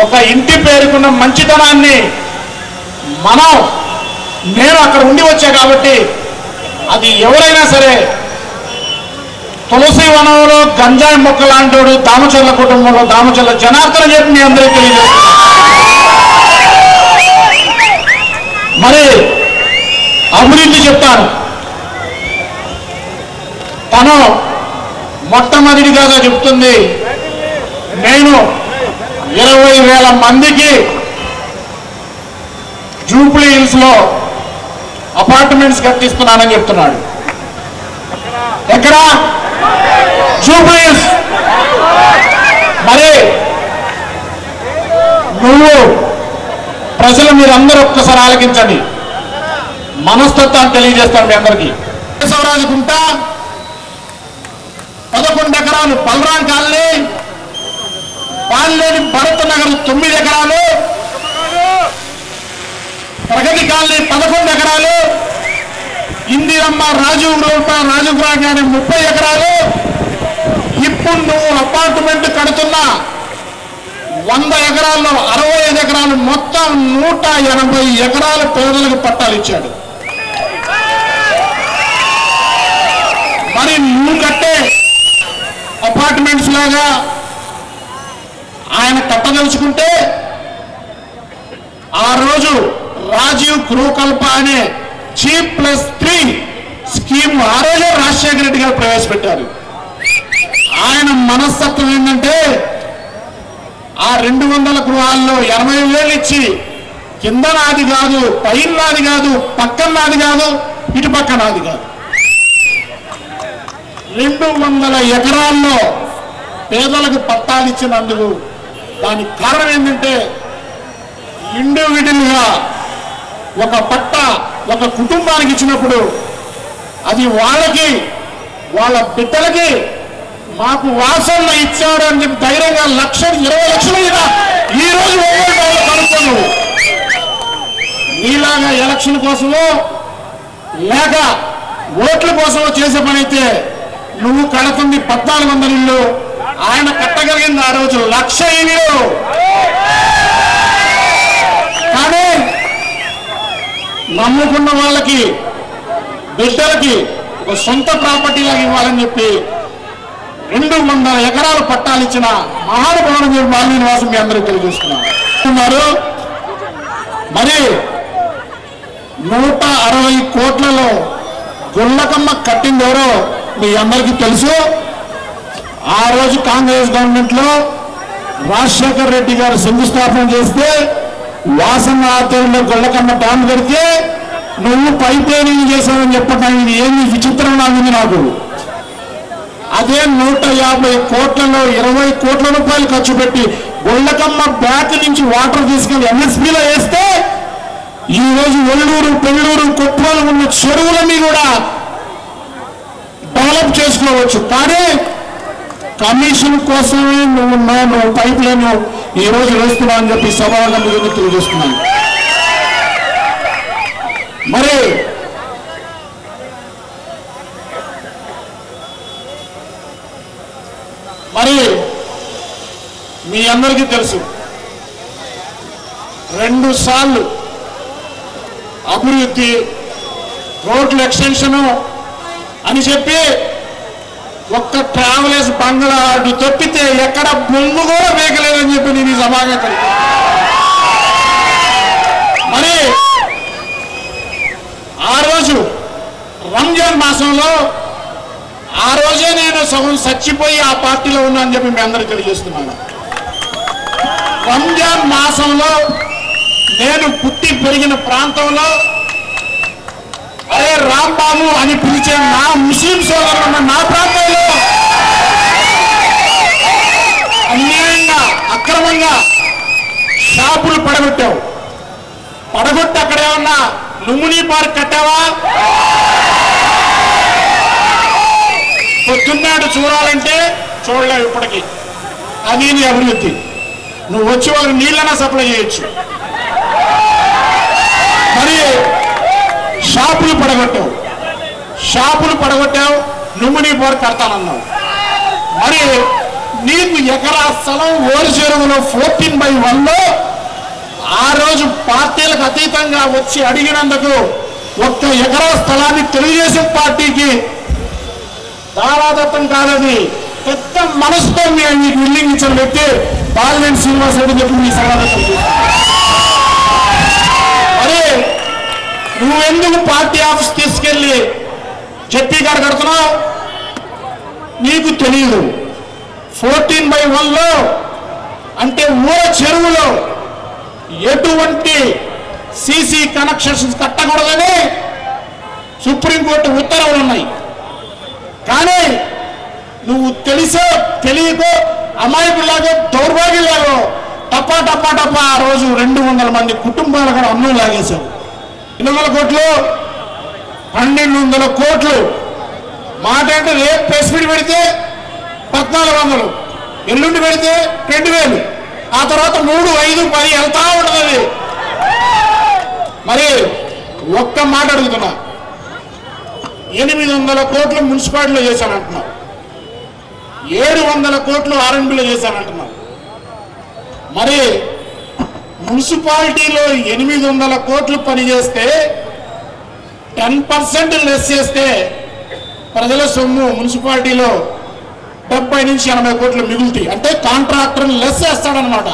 ఒక ఇంటి పేరుకున్న మంచితనాన్ని నేను అక్కడ ఉండి వచ్చా కాబట్టి అది ఎవరైనా సరే తులసి వనంలో గంజాయి మొక్క లాంటోడు దామచల్ల కుటుంబంలో దామచల్ల జనార్దన్ చెప్పి మీ అందరికీ తెలియజేస్తున్నా. మరి అభివృద్ధి చెప్తాను. తను మొట్టమొదటిగా చెప్తుంది, నేను 20,000 మందికి జూబ్లీ హిల్స్ లో అపార్ట్మెంట్స్ కట్టిస్తున్నానని చెప్తున్నాడు. ఎక్కడ? Jubilee hills. మరి నువ్వు ప్రజలు మీరందరూ ఒక్కసారి ఆలకించండి, మనస్తత్వాన్ని తెలియజేస్తాను మీ అందరికీ. కేశవరాజుకుంట 11 ఎకరాలు, బలరాం కాలనీ పాల్లేని భరత్ నగర్ 9 ఎకరాలు, ప్రగతి కాలనీ 11 ఎకరాలు, ఇందిరమ్మ రాజీవ్ గ్రూప్ 30 ఎకరాలు. ఇప్పుడు నువ్వు అపార్ట్మెంట్ కడుతున్న 100 ఎకరాల్లో 65 ఎకరాలు, మొత్తం 180 ఎకరాలు పేదలకు పట్టాలు ఇచ్చాడు. మరి నువ్వు కట్టే అపార్ట్మెంట్స్ లాగా ఆయన కట్టదలుచుకుంటే ఆ రోజు రాజీవ్ గృహకల్ప అనే G+3 స్కీమ్ ఆ రోజే రాజశేఖర రెడ్డి గారు ప్రవేశపెట్టారు. ఆయన మనస్తత్వం ఏంటంటే ఆ 200 గృహాల్లో 80,000 ఇచ్చి కింద నాది కాదు, పైన నాది కాదు, పక్కన నాది కాదు, ఇటు పక్క నాది కాదు, 200 ఎకరాల్లో పేదలకు పట్టాలు ఇచ్చినందుకు దానికి కారణం ఏంటంటే ఇండివిజువల్గా ఒక పట్ట ఒక కుటుంబానికి ఇచ్చినప్పుడు అది వాళ్ళకి వాళ్ళ బిడ్డలకి మాకు వాసనలో ఇచ్చాడు అని చెప్పి ధైర్యంగా 20 లక్షలు ఈ రోజు కనుక్కోను. నీలాగా ఎలక్షన్ కోసమో లేక ఓట్ల కోసమో చేసే పని అయితే నువ్వు కడుతుంది 1400 ఇళ్ళు, ఆయన కట్టగలిగింది ఆ రోజు 1,00,000 ఇళ్ళు. కానీ నమ్ముకున్న వాళ్ళకి బిడ్డలకి ఒక సొంత ప్రాపర్టీ లాగా ఇవ్వాలని చెప్పి 200 ఎకరాలు పట్టాలు ఇచ్చిన మహానుభావుడు మీరు బాలినేని శ్రీనివాసం మీ అందరికీ తెలియజేస్తున్నారు. మరి 160 కోట్లలో గుళ్ళకమ్మ కట్టింది ఎవరో మీ అందరికీ తెలుసు. ఆ రోజు కాంగ్రెస్ గవర్నమెంట్ లో రాజశేఖర రెడ్డి గారు శంకుస్థాపన చేస్తే వాసన ఆధ్వర్యంలో గుళ్ళకమ్మ డ్యామ్ కడితే నువ్వు పైపేనింగ్ చేశావని చెప్పడానికి ఏమి విచిత్రం నాకుంది నాకు. అదే 150 కోట్లలో 20 కోట్ల రూపాయలు ఖర్చు పెట్టి గుళ్ళకమ్మ బ్యాక్ నుంచి వాటర్ తీసుకెళ్లి ఎంఎస్పీలో వేస్తే ఈ రోజు ఒల్లూరు, పెళ్ళూరు, కొట్టాలు ఉన్న చెరువులన్నీ కూడా డెవలప్ చేసుకోవచ్చు. కానీ కమిషన్ కోసమే నువ్వు పైప్ లైన్ ఈ రోజు వేస్తున్నావు అని చెప్పి సభగా మీరు తెలియజేస్తున్నాను. మరి మీ అందరికీ తెలుసు 2 సార్లు అభివృద్ధి రోడ్ల ఎక్స్టెన్షను అని చెప్పి ఒక్క ట్రావెలర్స్ బంగ్లా అడ్డు తప్పితే ఎక్కడ బొంగు కూడా వేయలేదని చెప్పి నేను ఈ సభగా కలిగి మరి ఆ రోజు రంజాన్ మాసంలో ఆ రోజే నేను సగం చచ్చిపోయి ఆ పార్టీలో ఉన్నా అని చెప్పి మీ అందరికీ తెలియజేస్తున్నాను. రంజాన్ మాసంలో నేను పుట్టి పెరిగిన ప్రాంతంలో అరే రాంబాబు అని పిలిచే నా ముస్లిం సోదరులు ఉన్న నా ప్రాంతంలో అన్యాయంగా అక్రమంగా షాపులు పడగొట్టావు. పడగొట్టి అక్కడ ఏమన్నా లుంబిని పార్క్ కట్టావా? పొద్దున్నాడు చూడాలంటే చూడలేవు ఇప్పటికీ. అది నీ అభివృద్ధి. నువ్వు వచ్చి వాళ్ళకి నీళ్ళన్నా సప్లై చేయొచ్చు. మరి షాపులు పడగొట్టావు, లుంబిని పార్క్ కడతానన్నావు. మరి నీకు ఎకరా స్థలం ఓరి చెరువులో 14/1లో ఆ రోజు పార్టీలకు అతీతంగా వచ్చి అడిగినందుకు 1 ఎకరా స్థలాన్ని తెలుగుదేశం పార్టీకి దారాదత్తం కాదని పెద్ద మనసుతో మీకు బిల్డింగ్ ఇచ్చిన వ్యక్తి పార్లమెంట్ శ్రీనివాస్ రెడ్డి చెప్పి మీ సమాధానం. మరి నువ్వెందుకు పార్టీ ఆఫీస్ తీసుకెళ్లి జడ్పీ గారు కడుతున్నావు? నీకు తెలియదు. 14/1లో అంటే ఊర చెరువులో ఎటువంటి సీసీ కనెక్షన్స్ కట్టకూడదని సుప్రీంకోర్టు ఉత్తర్వులు ఉన్నాయి. కానీ నువ్వు తెలిసో తెలియకో అమాయకులాగా దౌర్భాగ్యులాగో టప్పా ఆ రోజు 200 మంది కుటుంబాలు కూడా అన్నం లాగేశావు. 200 కోట్లు 1200 కోట్లు మాట అంటే రేపు ప్రెస్ మీట్ పెడితే 1400, ఎల్లుండి పెడితే 2000, ఆ తర్వాత 3, 5, 10 వెళ్తా ఉంటుంది. మరి ఒక్క మాట అడుగుతున్నా, 800 కోట్లు మున్సిపాలిటీలో చేశానంటున్నావు, 700 కోట్లు ఆర్ఎండ్బిలో చేశానంటున్నావు. మరి మున్సిపాలిటీలో 800 కోట్లు పనిచేస్తే 10% లెస్ చేస్తే ప్రజల సొమ్ము మున్సిపాలిటీలో 70 నుంచి 80 కోట్లు మిగులుతాయి. అంటే కాంట్రాక్టర్ని లెస్ చేస్తాడనమాట.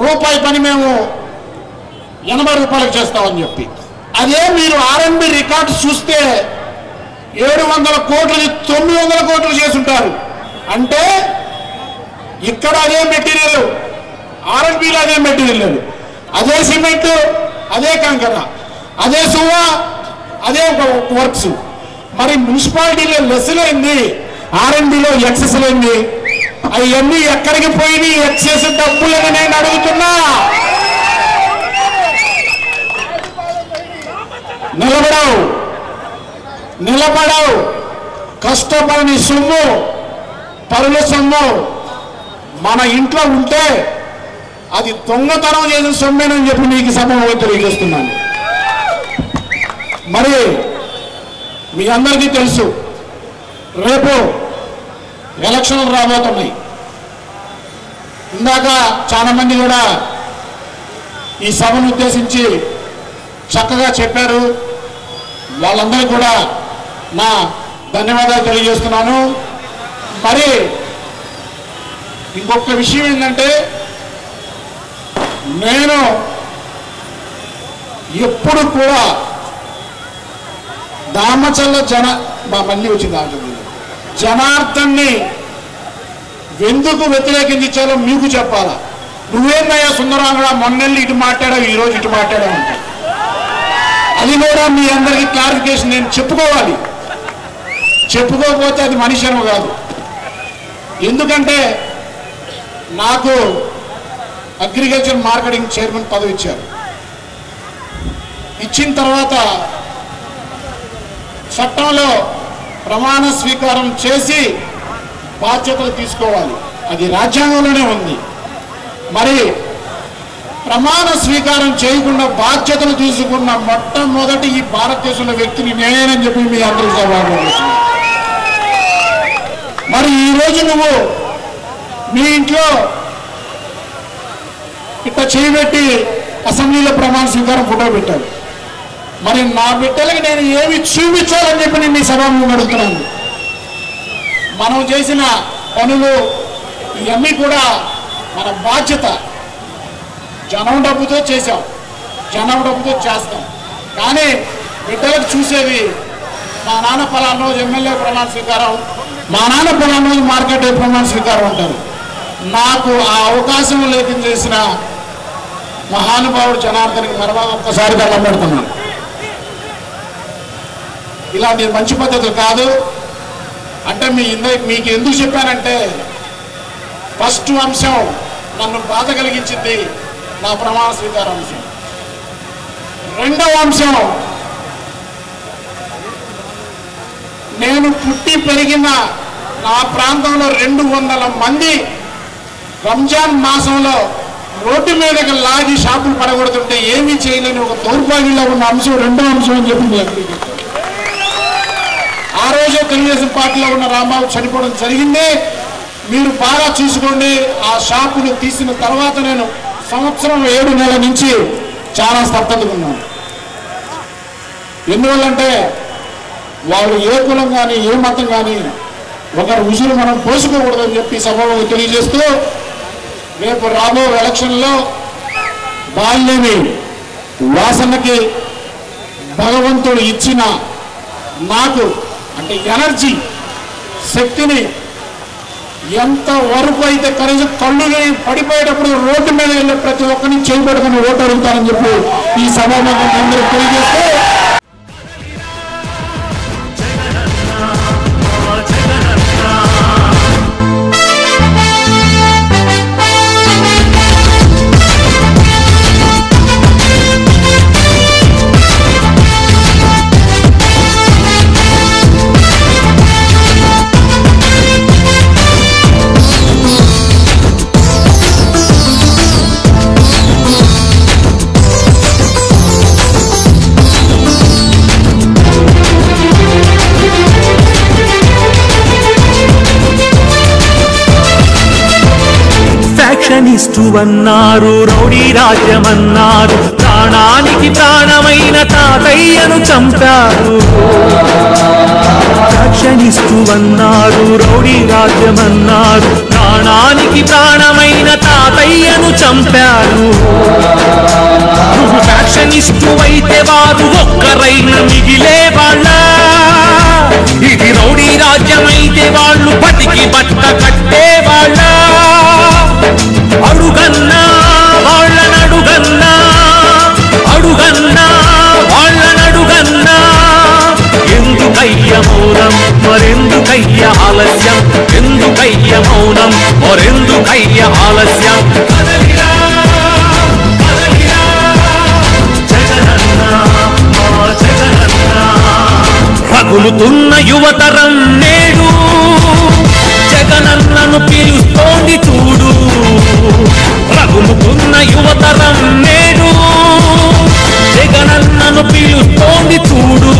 రూపాయి పని మేము 80 రూపాయలకు చేస్తామని చెప్పి. అదే మీరు ఆర్ఎండ్బి రికార్డు చూస్తే 700 కోట్లని 900 కోట్లు చేసుంటారు. అంటే ఇక్కడ అదే మెటీరియల్, ఆర్ఎండ్బిలో అదే మెటీరియల్, అదే సిమెంట్, అదే కంకర, అదే సువ్వ, అదే వర్క్స్. మరి మున్సిపాలిటీలో లెస్సులైంది, ఆర్ఎండ్బిలో ఎక్సెస్లైంది. అవన్నీ ఎక్కడికి పోయి ఎక్సెస్ డబ్బులని నేను అడుగుతున్నా. నిలబడవు కష్టపడని సొమ్ము, పరుల సొమ్ము మన ఇంట్లో ఉంటే అది దొంగతనం చేసిన సొమ్మేనని చెప్పి నీకు సభలో తెలియజేస్తున్నాను. మరి మీ అందరికీ తెలుసు, రేపు ఎలక్షన్లు రాబోతున్నాయి. ఇందాక చాలా మంది కూడా ఈ సభను ఉద్దేశించి చక్కగా చెప్పారు. వాళ్ళందరూ కూడా నా ధన్యవాదాలు తెలియజేస్తున్నాను. మరి ఇంకొక విషయం ఏంటంటే, నేను ఎప్పుడు కూడా దామచల్ల మళ్ళీ వచ్చింది జనార్దన్ని ఎందుకు వ్యతిరేకించాలో మీకు చెప్పాలా. నువ్వేమయ్యా సుందరాంగ మొన్నెళ్ళి ఇటు మాట్లాడావు, ఈరోజు ఇటు మాట్లాడావు అంటే అది కూడా మీ అందరికీ క్లారిఫికేషన్ నేను చెప్పుకోవాలి. చెప్పుకోకపోతే అది మనిషి కాదు. ఎందుకంటే నాకు అగ్రికల్చర్ మార్కెటింగ్ చైర్మన్ పదవి ఇచ్చారు. ఇచ్చిన తర్వాత చట్టంలో ప్రమాణ స్వీకారం చేసి బాధ్యతలు తీసుకోవాలి. అది రాజ్యాంగంలోనే ఉంది. మరి ప్రమాణ స్వీకారం చేయకుండా బాధ్యతలు తీసుకున్న మొట్టమొదటి ఈ భారతదేశంలో వ్యక్తిని నేనేనని చెప్పి మీ అందరికీ సభలో. మరి ఈరోజు నువ్వు మీ ఇంట్లో ఇట్లా చేయబెట్టి అసెంబ్లీలో ప్రమాణ స్వీకారం ఫోటో పెట్టారు. మరి నా బిడ్డలకి నేను ఏమి చూపించాలని చెప్పి నేను ఈ సభను అడుగుతున్నాను. మనం చేసిన పనులు ఇవన్నీ కూడా మన బాధ్యత. జనం డబ్బుతో చేశాం, జనం డబ్బుతో చేస్తాం. కానీ బిడ్డలకు చూసేవి మా నాన్న ఫలానా రోజు ఎమ్మెల్యే ప్రమాణ స్వీకారం, మా నాన్న ఫలానా రోజు మార్కెట్ ప్రమాణ స్వీకారం అంటారు. నాకు ఆ అవకాశం లేకుండా చేసిన మహానుభావుడు జనార్దన్కి మరలా ఒక్కసారి దండం పెడుతున్నాను. ఇలాంటి మంచి పద్ధతులు కాదు. అంటే మీకు ఎందుకు చెప్పానంటే, ఫస్ట్ అంశం నన్ను బాధ కలిగించింది నా ప్రమాణ స్వీకార అంశం. రెండవ అంశం, నేను పుట్టి పెరిగిన నా ప్రాంతంలో 200 మంది రంజాన్ మాసంలో రోడ్డు మీదకి లాగి షాపులు పడగొడుతుంటే ఏమీ చేయలేని ఒక దౌర్భాగ్యంలో ఉన్న అంశం రెండో అంశం అని చెప్పి ఆ రోజు తెలుగుదేశం పార్టీలో ఉన్న రాంబాబు చనిపోవడం జరిగింది. మీరు బాగా చూసుకోండి. ఆ షాపులు తీసిన తర్వాత నేను సంవత్సరం 7 నెలల నుంచి చాలా స్తబ్దతగా ఉన్నాను. ఎందువల్లంటే వాళ్ళు ఏ కులం కానీ ఏ మతం కానీ ఒకరి ఉసురు మనం పోసుకోకూడదని చెప్పి సభలో తెలియజేస్తూ, రేపు రాబో ఎలక్షన్లో బాల్యని వాసనకి భగవంతుడు ఇచ్చిన నాకు అంటే ఎనర్జీ శక్తిని ఎంత వరకు అయితే కనీసం కళ్ళు పడిపోయేటప్పుడు రోడ్డు మీద వెళ్ళే ప్రతి ఒక్కరిని చేయబడుకుని ఓటు అడుగుతారని చెప్పి ఈ సభాముఖంగా అందరూ తెలియజేస్తూ, అన్నారు, రౌడీ రాజ్యమన్నారు, ప్రాణానికి ప్రాణమైన తాతయ్యను చంపారు. ఫ్యాక్షనిస్టు అన్నారు, రౌడీ రాజ్యమన్నారు, ప్రాణానికి ప్రాణమైన తాతయ్యను చంపారు. నువ్వు ఫ్యాక్షనిస్టు అయితే వారు ఒక్కరైనా మిగిలే వాళ్ళ, ఇది రౌడీ రాజ్యమైతే వాళ్ళు బతికి బట్ట కట్టే వాళ్ళ. అడుగన్నా వాళ్ళనడుగన్నా, అడుగన్నా వాళ్ళనడుగన్నా, ఎందుకయ్య మౌనం మరెందుకయ్య ఆలస్యం, ఎందుకయ్య మౌనం మరెందుకయ్య ఆలస్యం. కదలిరా కదలిరా జగనన్న మా జగనన్న. రగులుతున్న యువతరం నేడు జగనన్నను పిలుస్తోంది చూడు. రగులుతున్న యువతరం నేడు జగనన్నను పిలుస్తోంది చూడు.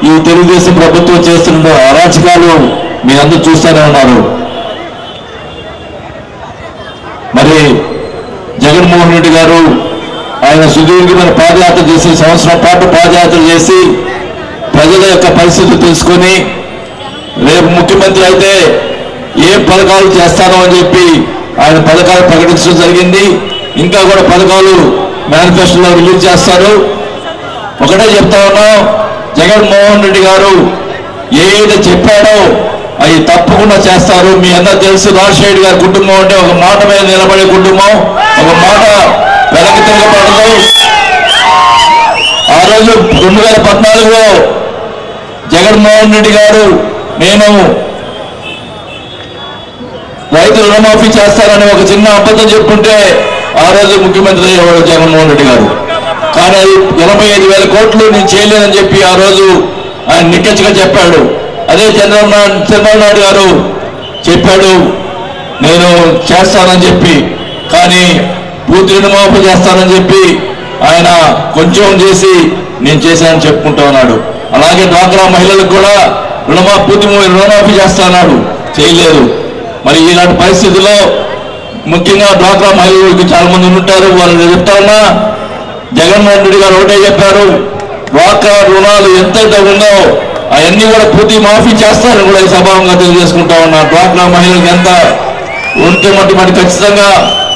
ఈ తెలుగుదేశం ప్రభుత్వం చేస్తున్న అరాచకాలు మీ అందరూ చూస్తూనే ఉన్నారు. మరి జగన్మోహన్ రెడ్డి గారు ఆయన సుదీర్ఘమైన పాదయాత్ర చేసి, సంవత్సరం పాటు పాదయాత్ర చేసి ప్రజల యొక్క పరిస్థితులు తెలుసుకొని రేపు ముఖ్యమంత్రి అయితే ఏ పథకాలు చేస్తానో అని చెప్పి ఆయన పథకాలు ప్రకటించడం జరిగింది. ఇంకా కూడా పథకాలు మేనిఫెస్టోలో రిలీజ్ చేస్తారు. ఒకటే చెప్తా ఉన్నాం, జగన్మోహన్ రెడ్డి గారు ఏదైతే చెప్పాడో అవి తప్పకుండా చేస్తారు. మీ అందరూ తెలుసు, రాజశేఖర్ గారి కుటుంబం అంటే ఒక మాట మీద నిలబడే కుటుంబం, ఒక మాట వెనక్కి తిరగబడదు. ఆ రోజు 2014లో జగన్మోహన్ రెడ్డి గారు నేను రైతు రుణమాఫీ చేస్తానని ఒక చిన్న అబద్ధం చెప్పుకుంటే ఆ రోజు ముఖ్యమంత్రి అయ్యేవాడు జగన్మోహన్ రెడ్డి గారు. కానీ అది 85,000 కోట్లు నేను చేయలేదని చెప్పి ఆ రోజు ఆయన నిక్కచ్చిగా చెప్పాడు. అదే చంద్రబాబు నాయుడు గారు చెప్పాడు నేను చేస్తానని చెప్పి, కానీ పూర్తి రుణమాఫీ చేస్తానని చెప్పి ఆయన కొంచెం చేసి నేను చేశానని చెప్పుకుంటా ఉన్నాడు. అలాగే డ్వాక్రా మహిళలకు కూడా పూర్తి రుణమాఫీ చేస్తాడు, చేయలేదు. మరి ఇలాంటి పరిస్థితుల్లో ముఖ్యంగా డ్వాక్రా మహిళలకు చాలా మంది ఉంటారు. వాళ్ళు చెప్తా ఉన్నా జగన్మోహన్ రెడ్డి గారు ఒకటే చెప్పారు, డ్వాక్రా రుణాలు ఎంతైతే ఉందో అవన్నీ కూడా పూర్తి మాఫీ చేస్తారని కూడా ఈ సభాంగా తెలియజేసుకుంటా ఉన్నా. డ్వాక్రా మహిళలకు ఎంత ఉంటే మట్టి ఖచ్చితంగా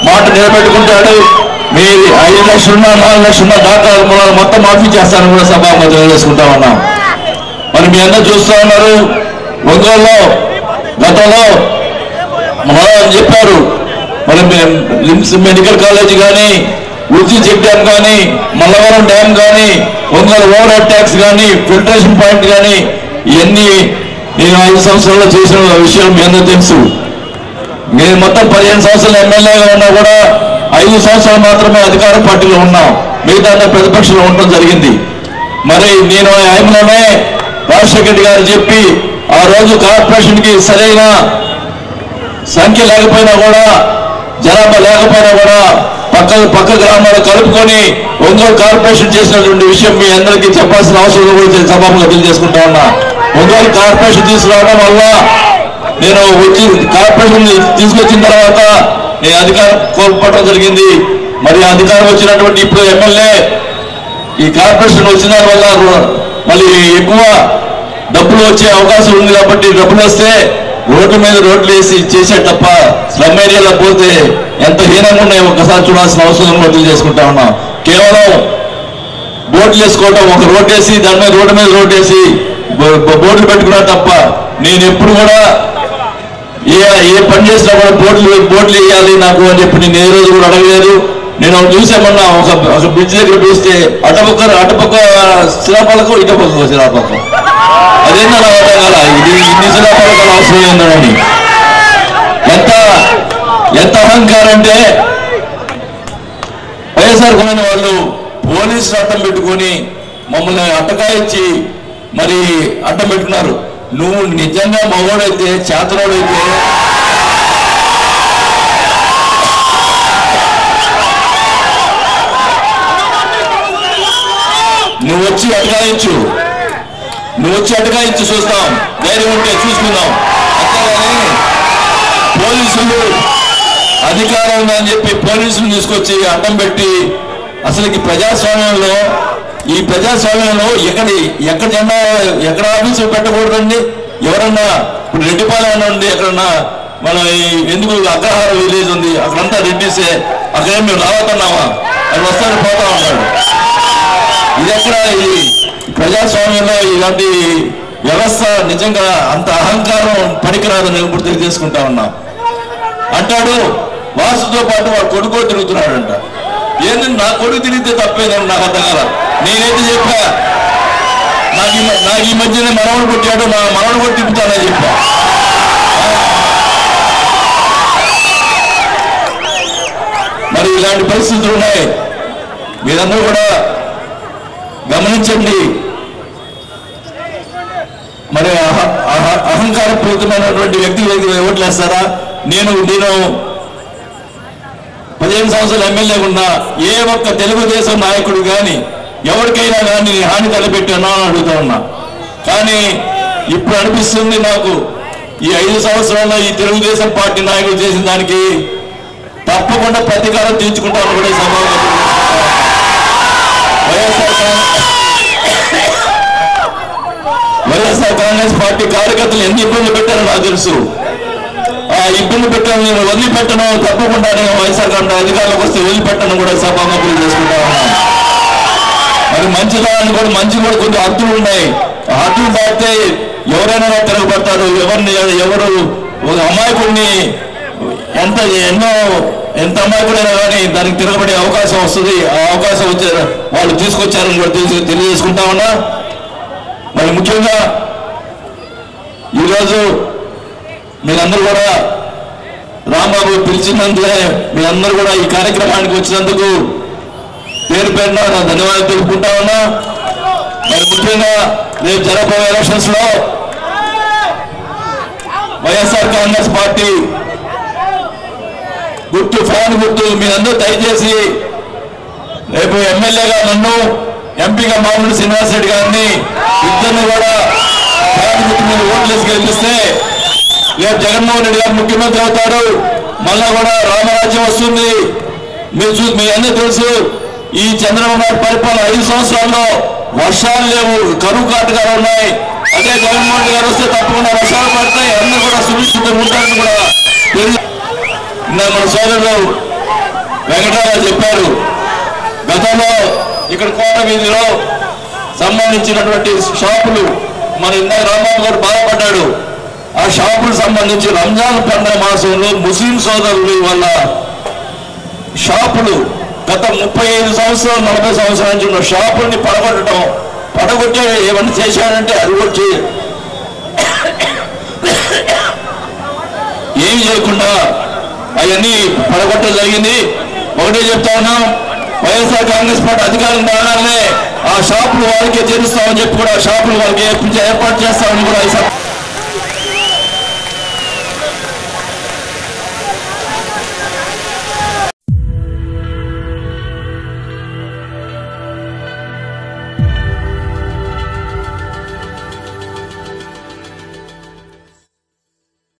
మాట నిలబెట్టుకుంటాడు. మీ 5 లక్షలున్నా 4 లక్షలున్నా డ్వాక్రా రుణాలు మొత్తం మాఫీ చేస్తారని కూడా సభాంగా తెలియజేసుకుంటా ఉన్నాం. మరి మీ అందరూ చూస్తూ ఉన్నారు, ఒంగోలులో గతంలో మనం చెప్పారు, మరి లిమ్స్ మెడికల్ కాలేజ్ కానీ, ఉర్జీ చెక్ డ్యామ్ కానీ, మల్లవరం డ్యామ్ కానీ, ఒంగోలు ఓవర్ హెడ్ ట్యాక్స్ కానీ, ఫిల్టరేషన్ పాయింట్ కానీ, ఇవన్నీ నేను 5 సంవత్సరాల్లో చేసిన విషయం మీ అందరూ తెలుసు. నేను మొత్తం 15 సంవత్సరాలు ఎమ్మెల్యేగా ఉన్నా కూడా 5 సంవత్సరాలు మాత్రమే అధికార పార్టీలో ఉన్నాం, మిగతా ప్రతిపక్షంలో ఉండడం జరిగింది. మరి నేను ఆయనలోనే రాజశేఖర రెడ్డి గారు చెప్పి ఆ రోజు కార్పొరేషన్ కి సరైన సంఖ్య లేకపోయినా కూడా, జనాభా లేకపోయినా కూడా పక్క గ్రామాలు కలుపుకొని ఒంగోలు కార్పొరేషన్ చేసినటువంటి విషయం మీ అందరికీ చెప్పాల్సిన అవసరం కూడా సభాముగా తెలియజేసుకుంటా ఉన్నా. ఒంగోలు కార్పొరేషన్ తీసుకురావడం వల్ల నేను కార్పొరేషన్ తీసుకొచ్చిన తర్వాత నేను అధికారం కోల్పోవడం జరిగింది. మరి అధికారం వచ్చినటువంటి ఇప్పుడు ఎమ్మెల్యే ఈ కార్పొరేషన్ వచ్చిన వల్ల మళ్ళీ ఎక్కువ డబ్బులు వచ్చే అవకాశం ఉంది కాబట్టి డబ్బులు వస్తే రోడ్డు మీద రోడ్లు వేసి చేసే తప్ప స్లమ్ ఏరియాలో పోతే ఎంత హీనంగా ఉన్నాయో ఒకసారి చూడాల్సిన అవసరం తెలియజేసుకుంటా ఉన్నాం. కేవలం బోర్డులు వేసుకోవడం, ఒక రోడ్ వేసి దాని మీద రోడ్డు వేసి బోర్డులు పెట్టుకున్నారు తప్ప నేను ఎప్పుడు కూడా ఏ పని చేసినా కూడా బోర్డులు వేయాలి నాకు అని చెప్పి నేను ఏ రోజు కూడా అడగలేదు. నేను చూసామన్నా ఒక బ్రిడ్జ్ దగ్గర చూస్తే అటుపక్క శిలాపలకం, ఇటుపక్క శిలాపలకం, అదేందా నా అర్థం కాల, ఇది ఇన్ని శిలాపలకాలు అవసరం ఏందని. ఎంత అహంకారం అంటే వైఎస్ఆర్ కొన్న వాళ్ళు పోలీసులు అడ్డం పెట్టుకొని మమ్మల్ని అట్టకాయించి మరి అడ్డం పెట్టుకున్నారు. నువ్వు నిజంగా మగోడైతే, చేతనోడైతే నువ్వు వచ్చి అటకాయించు చూస్తాం, ధైర్యం ఉంటే చూసుకుందాం. అంతేగాని పోలీసులు అధికారం ఉందని చెప్పి పోలీసులు తీసుకొచ్చి అడ్డం పెట్టి అసలు ఈ ప్రజాస్వామ్యంలో ఎక్కడ జెండా ఎక్కడ ఆఫీసు పెట్టకూడదండి. ఎవరన్నా ఇప్పుడు రెడ్డిపాలెం ఉండి ఎక్కడన్నా మనం ఎందుకు అగ్రహారం విలేజ్ ఉంది, అక్కడంతా రెడ్డిసే, అక్కడే మేము రావుతున్నామా, అది వస్తాడు పోతా ఉంటాడు. ఇది ఎక్కడ ఈ ప్రజాస్వామ్యంలో ఇలాంటి వ్యవస్థ నిజంగా అంత అహంకారం పనికిరాదని ఇప్పుడు తెలియజేసుకుంటా ఉన్నాం. అంటాడు వాసుతో పాటు వాడు కొడుకో తిరుగుతున్నాడంట. ఏంటంటే నా కొడుకు తిరిగితే తప్పేదని నాకు అర్థం కాల. నేనైతే చెప్పా, నాకు ఈ మధ్యనే మనవడు కొట్టాడు, నా మనవడు కొట్టి తిప్పుతానని చెప్పా. మరి ఇలాంటి పరిస్థితులు ఉన్నాయి, మీరందరూ కూడా గమనించండి. మరి అహంకారపూరితమైనటువంటి వ్యక్తి ఓట్లు వేస్తారా? నేను 15 సంవత్సరాలు ఎమ్మెల్యే ఉన్నా ఏ ఒక్క తెలుగుదేశం నాయకుడు కానీ ఎవరికైనా కానీ హాని తలపెట్టానా అని అడుగుతా ఉన్నా. కానీ ఇప్పుడు అనిపిస్తుంది నాకు ఈ 5 సంవత్సరాల్లో ఈ తెలుగుదేశం పార్టీ నాయకులు చేసిన దానికి తప్పకుండా ప్రతీకారం తీర్చుకుంటామని కూడా సభలో వైఎస్ఆర్ కాంగ్రెస్ పార్టీ కార్యకర్తలు ఎన్ని ఇబ్బందులు పెట్టారో నాకు తెలుసు. ఆ ఇబ్బంది పెట్టాను, నేను వదిలిపెట్టను, తప్పకుండా నేను వైఎస్ఆర్ కాంగ్రెస్ అధికారులకు వస్తే వదిలిపెట్టను కూడా సభాముఖులు చేసుకుంటా ఉన్నాను. మరి మంచిదాన్ని కూడా కూడా కొన్ని హద్దులు ఉన్నాయి. ఆ హద్దులు దాటితే ఎవరైనా తిరగబడతారు. ఎవరు ఒక అమాయకుడిని ఎంత అమాయకుడైనా కానీ దానికి తిరగబడే అవకాశం వస్తుంది. ఆ అవకాశం వచ్చే వాళ్ళు తీసుకొచ్చారని కూడా తెలియజేసుకుంటా ఉన్నా. మరి ముఖ్యంగా ఈరోజు మీరందరూ కూడా రాంబాబు పిలిచినందుకే మీరందరూ కూడా ఈ కార్యక్రమానికి వచ్చినందుకు పేరు పేరున ధన్యవాదాలు తెలుపుకుంటా ఉన్నా. మరి ముఖ్యంగా రేపు జరగబోయే ఎలక్షన్స్ లో వైఎస్ఆర్ కాంగ్రెస్ పార్టీ గుర్తు ఫ్యాన్ గుర్తు మీరందరూ దయచేసి రేపు ఎమ్మెల్యేగా నన్ను ఎంపీగా మామూలు శ్రీనివాస్ రెడ్డి గారిని ఇద్దరిని కూడా ఫ్యాన్ గుర్తు మీద ఓట్లేసి గెలిపిస్తే రేపు జగన్మోహన్ రెడ్డి గారు ముఖ్యమంత్రి అవుతారు. మళ్ళా కూడా రామరాజ్యం వస్తుంది. మీ అందరూ తెలుసు ఈ చంద్రబాబు నాయుడు పరిపాలన 5 సంవత్సరాల్లో వర్షాలు లేవు, కరువు కాటకాలు ఉన్నాయి. అదే జగన్మోహన్ రెడ్డి గారు వస్తే తప్పకుండా వర్షాలు పడతాయి, అన్ని కూడా సురక్షితంగా ఉంటారని కూడా మన సోదరులు వెంకటరావు చెప్పారు. గతంలో ఇక్కడ కోట వీధిలో సంబంధించినటువంటి షాపులు మన ఇందాక రాంబాబు గారు బాధపడ్డాడు. ఆ షాపులకు సంబంధించి రంజాన్ పండుగ మాసంలో ముస్లిం సోదరులు వాళ్ళ షాపులు గత 35 సంవత్సరాలు 40 సంవత్సరాల నుంచి ఉన్న షాపుల్ని పడగొట్టే ఏమన్నా చేశాడంటే అది వచ్చి ఏమి చేయకుండా అవన్నీ పడగొట్టడం జరిగింది. ఒకటే చెప్తా ఉన్నాం, వైఎస్ఆర్ కాంగ్రెస్ పార్టీ అధికారం రాగానే ఆ షాపులు వాళ్ళకే చేరుస్తామని చెప్పి కూడా షాపులు వాళ్ళకి ఏర్పాటు చేస్తామని కూడా